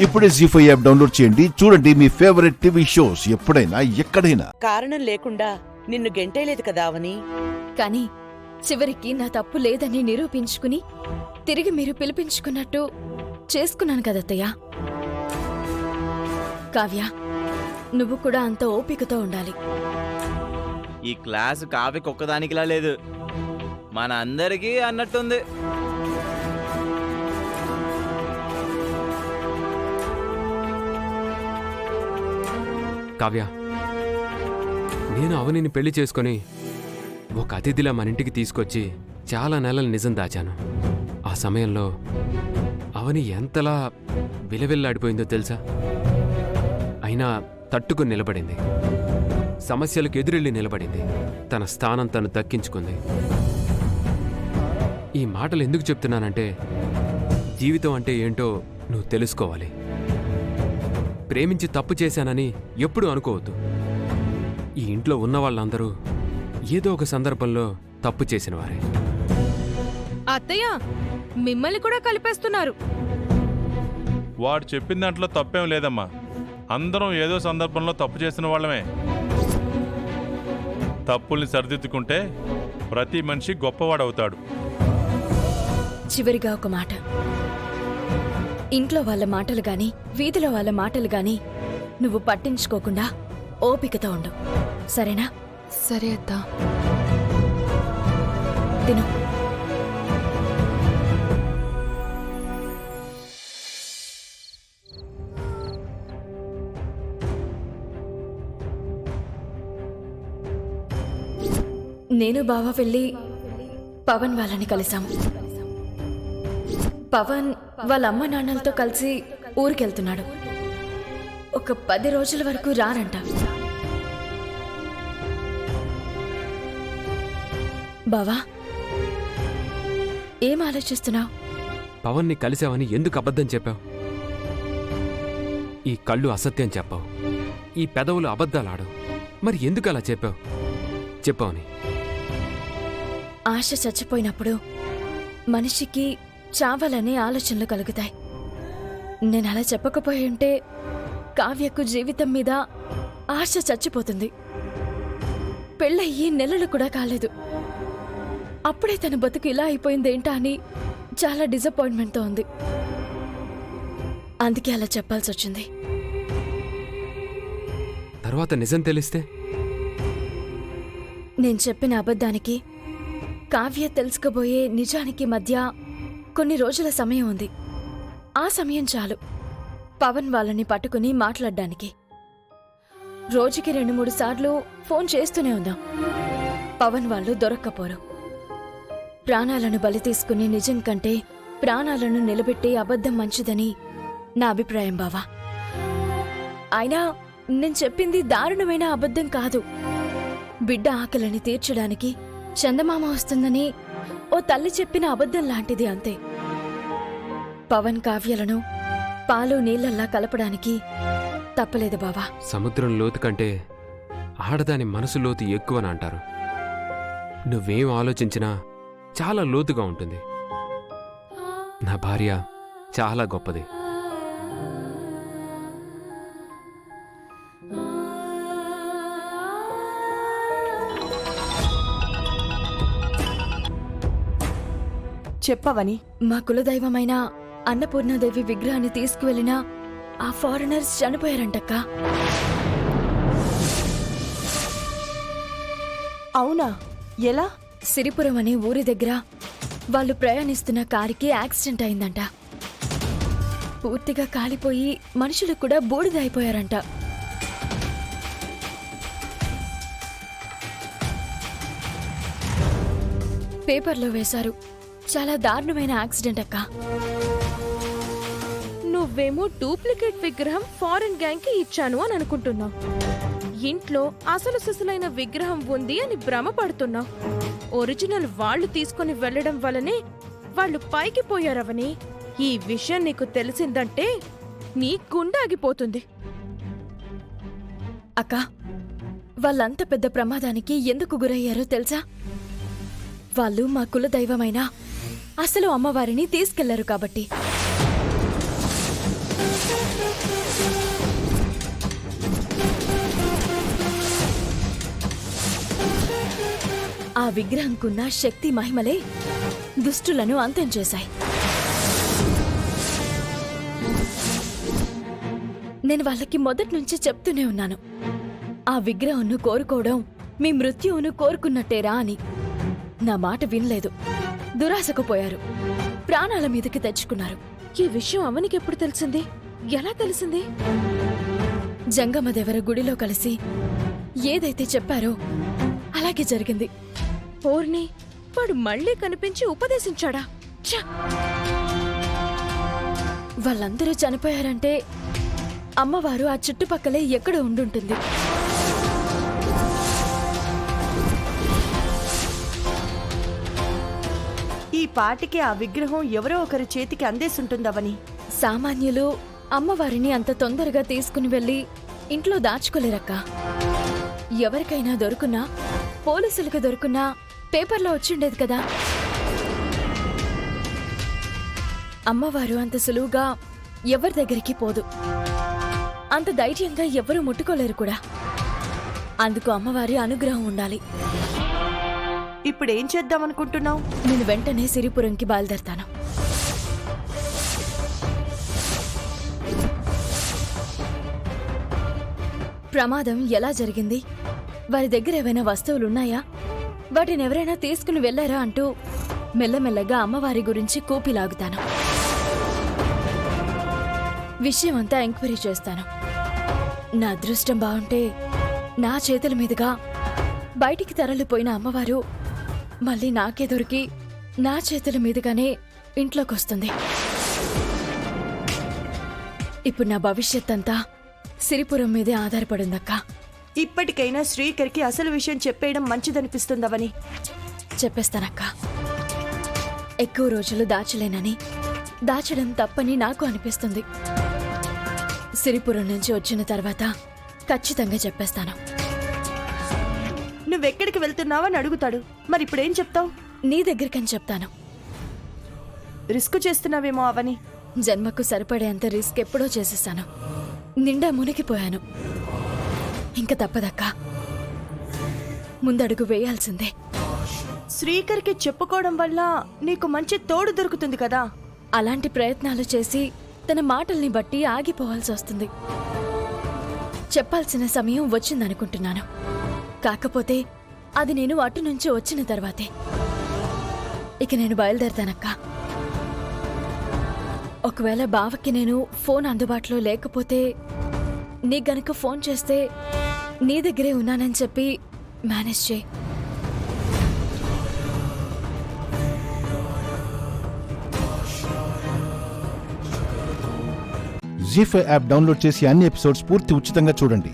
ఇప్పుడే జీ5 app download చేయండి. చూడండి మీ ఫేవరెట్ టీవీ షోస్ ఎప్పుడైనా ఎక్కడైనా. కారణం లేకుండా నిన్ను గెంటేయలేదు కదా అవని. కానీ చివరికి నా తప్పు లేదని నిరూపించుకుని తిరిగి మీరు పిలిపించుకున్నట్టు చేసుకున్నాను కదత్తయ్య. కావ్య, నువ్వు కూడా అంత ఓపికతో ఉండాలి. ఈ క్లాసు కావ్యకి ఒక్కదానికిలా లేదు, మన అందరికీ అన్నట్టుంది. కావ్య, నేను అవనిని పెళ్లి చేసుకొని ఒక అతిథిలా మన ఇంటికి తీసుకొచ్చి చాలా నెలలు నిజం దాచాను. ఆ సమయంలో అవని ఎంతలా విలవిల్లాడిపోయిందో తెలుసా? అయినా తట్టుకుని నిలబడింది, సమస్యలకు ఎదురెళ్ళి నిలబడింది, తన స్థానం తను దక్కించుకుంది. ఈ మాటలు ఎందుకు చెప్తున్నానంటే, జీవితం అంటే ఏంటో నువ్వు తెలుసుకోవాలి. ప్రేమించి తప్పు చేశానని ఎప్పుడూ అనుకోవద్దు. ఈ ఇంట్లో ఉన్న వాళ్ళందరూ ఏదో ఒక సందర్భంలో తప్పు చేసిన వారే. అత్తయ్య, మిమ్మల్ని కూడా కలిపేస్తున్నారు. వాడు చెప్పిన దాంట్లో తప్పేం లేదమ్మా. అందరం ఏదో సందర్భంలో తప్పు చేసిన వాళ్ళమే. తప్పుల్ని సరిదిద్దుకుంటే ప్రతి మనిషి గొప్పవాడవుతాడు. చివరిగా ఒక మాట, ఇంట్లో వాళ్ళ మాటలు గాని వీధిలో వాళ్ళ మాటలు గాని నువ్వు పట్టించుకోకుండా ఓపికతో ఉండు, సరేనా? సరే అత్తా. తిను. నేను బావ వెళ్ళి పవన్ వాళ్ళని కలిశాము. పవన్ వాళ్ళ అమ్మ నాన్నలతో కలిసి ఊరికెళ్తున్నాడు. ఒక 10 రోజుల వరకు రారంట. బావా, ఏం ఆలోచిస్తున్నావు? పవన్ని కలిశావని ఎందుకు అబద్ధం చెప్పావు? ఈ కళ్ళు అసత్యం చెప్పావు, ఈ పెదవులు అబద్ధాలాడవు. మరి ఎందుకు అలా చెప్పావు? చెప్పావని. ఆశ చచ్చిపోయినప్పుడు మనిషికి చావాలనే ఆలోచనలు కలుగుతాయి. నేను అలా చెప్పకపోయి ఉంటే కావ్యకు జీవితం మీద ఆశ చచ్చిపోతుంది. పెళ్ళయ్యి నెలలు కూడా కాలేదు, అప్పుడే తన బతుకు ఇలా అయిపోయిందేంటా అని చాలా డిసప్పాయింట్మెంట్తో ఉంది. అందుకే అలా చెప్పాల్సి వచ్చింది. తర్వాత నిజం తెలిస్తే? నేను చెప్పిన అబద్ధానికి కావ్య తెలుసుకోబోయే నిజానికి మధ్య కొన్ని రోజుల సమయం ఉంది. ఆ సమయం చాలు పవన్ వాళ్ళని పట్టుకుని మాట్లాడ్డానికి. రోజుకి 2-3 సార్లు ఫోన్ చేస్తూనే ఉందాం. పవన్ వాళ్ళు దొరక్కపోరు. ప్రాణాలను బలి తీసుకుని నిజం కంటే ప్రాణాలను నిలబెట్టే అబద్ధం మంచిదని నా అభిప్రాయం బావా. అయినా నేను చెప్పింది దారుణమైన అబద్ధం కాదు. బిడ్డ ఆకలిని తీర్చడానికి చందమామ వస్తుందని ఓ తల్లి చెప్పిన అబద్ధం లాంటిది, అంతే. పవన్ కావ్యలను పాలు నీళ్లల్లా కలపడానికి తప్పలేదు బావా. సముద్రం లోతు కంటే ఆడదాని మనసు లోతు ఎక్కువని అంటారు. నువ్వేం ఆలోచించినా చాలా లోతుగా ఉంటుంది. నా భార్య చాలా గొప్పది. చెప్పవని. మా కులదైవమైన అన్నపూర్ణాదేవి విగ్రహాన్ని తీసుకువెళ్లిన ఆ ఫారినర్స్ చనిపోయారంటక్కా. అవునా? ఎలా? సిరిపురం అనే ఊరి దగ్గర వాళ్ళు ప్రయాణిస్తున్న కారుకి యాక్సిడెంట్ అయిందంట. పూర్తిగా కాలిపోయి మనుషులు కూడా బూడిదైపోయారంట. పేపర్లో వేశారు. చాలా దారుణమైన యాక్సిడెంట్ అక్క. నువ్వేమో డూప్లికేట్ విగ్రహం ఫారెన్ గ్యాంగ్ కి ఇచ్చాను అని అనుకుంటున్నావు. ఇంట్లో అసలు సిసలైన విగ్రహం ఉంది అని భ్రమపడుతున్నావు. ఒరిజినల్ వాళ్ళు తీసుకుని వెళ్లడం వల్లనే వాళ్ళు పైకి పోయారవని. ఈ విషయం నీకు తెలిసిందంటే నీ గుండె ఆగిపోతుంది. అక్క, వాళ్ళంత పెద్ద ప్రమాదానికి ఎందుకు గురయ్యారో తెలుసా? వాళ్ళు మా కులదైవమైన అసలు అమ్మవారిని తీసుకెళ్లారు కాబట్టి. ఆ విగ్రహంకున్న శక్తి మహిమలే దుష్టులను అంతం చేశాయి. నేను వాళ్ళకి మొదటి నుంచి చెప్తూనే ఉన్నాను, ఆ విగ్రహంను కోరుకోవడం మీ మృత్యువును కోరుకున్నట్టేరా అని. నా మాట వినలేదు. దురాశకు పోయారు, ప్రాణాల మీదకి తెచ్చుకున్నారు. ఈ విషయం అవనికి ఎప్పుడు తెలిసింది? ఎలా తెలిసింది? జంగమదేవర గుడిలో కలిసి ఏదైతే చెప్పారో అలాగే జరిగింది. ఓర్ని, వాడు మళ్ళీ కనిపించి ఉపదేశించాడా? ఛ! వాళ్ళందరూ చనిపోయారంటే అమ్మవారు ఆ చుట్టుపక్కలే ఎక్కడ ఉండుంటుంది. ఈ పాటికి ఆ విగ్రహం ఎవరో ఒకరి చేతికి అందేసుంటుందవని. సామాన్యులు అమ్మవారిని అంత తొందరగా తీసుకుని వెళ్ళి ఇంట్లో దాచుకోలేరక్క. ఎవరికైనా దొరుకున్నా, పోలీసులకు దొరుకున్నా పేపర్లో వచ్చిండేది కదా. అమ్మవారు అంత సులువుగా ఎవరి దగ్గరికి పోదు. అంత ధైర్యంగా ఎవరూ ముట్టుకోలేరు కూడా. అందుకు అమ్మవారి అనుగ్రహం ఉండాలి. ఇప్పుడేం చేద్దామనుకుంటున్నావు? నేను వెంటనే సిరిపురంకి బయలుదేరతాను. ప్రమాదం ఎలా జరిగింది, వారి దగ్గర ఏవైనా వస్తువులున్నాయా, వాటిని ఎవరైనా తీసుకుని వెళ్లారా అంటూ మెల్లమెల్లగా అమ్మవారి గురించి కూపిలాగుతాను. విషయమంతా ఎంక్వైరీ చేస్తాను. నా అదృష్టం బాగుంటే నా చేతుల మీదుగా బయటికి తరలిపోయిన అమ్మవారు మళ్ళీ నాకే దొరికి నా చేతుల మీదుగానే ఇంట్లోకొస్తుంది. ఇప్పుడు నా భవిష్యత్ అంతా సిరిపురం మీదే ఆధారపడిందక్క. ఇప్పటికైనా శ్రీకర్కి అసలు విషయం చెప్పేయడం మంచిదనిపిస్తుందవని. చెప్పేస్తానక్క. ఎక్కువ రోజులు దాచలేనని, దాచడం తప్పని నాకు అనిపిస్తుంది. సిరిపురం నుంచి వచ్చిన తర్వాత ఖచ్చితంగా చెప్పేస్తాను. నువ్వెక్కడికి వెళ్తున్నావని అడుగుతాడు. మరి ఇప్పుడేం చెప్తావు? నీ దగ్గరికని చెప్తాను. రిస్క్ చేస్తున్నావేమో అవని. జన్మకు సరిపడేంత రిస్క్ ఎప్పుడో చేసేసాను. నిండా మునిగిపోయాను. ఇంక తప్పదక్క, ముందడుగు వేయాల్సిందే. శ్రీకర్కి చెప్పుకోవడం వల్ల నీకు మంచి తోడు దొరుకుతుంది కదా. అలాంటి ప్రయత్నాలు చేసి తన మాటల్ని బట్టి ఆగిపోవాల్సి వస్తుంది. చెప్పాల్సిన సమయం వచ్చిందనుకుంటున్నాను. కాకపోతే అది నేను అటు నుంచి వచ్చిన తర్వాతే. ఇక నేను బయలుదేరతానక్క. ఒకవేళ బావకి నేను ఫోన్ అందుబాటులో లేకపోతే నీ గనుక ఫోన్ చేస్తే నీ దగ్గరే ఉన్నానని చెప్పి మేనేజ్ చేయి. జీ5 యాప్ డౌన్లోడ్ చేసి అన్ని ఎపిసోడ్స్ పూర్తి ఉచితంగా చూడండి.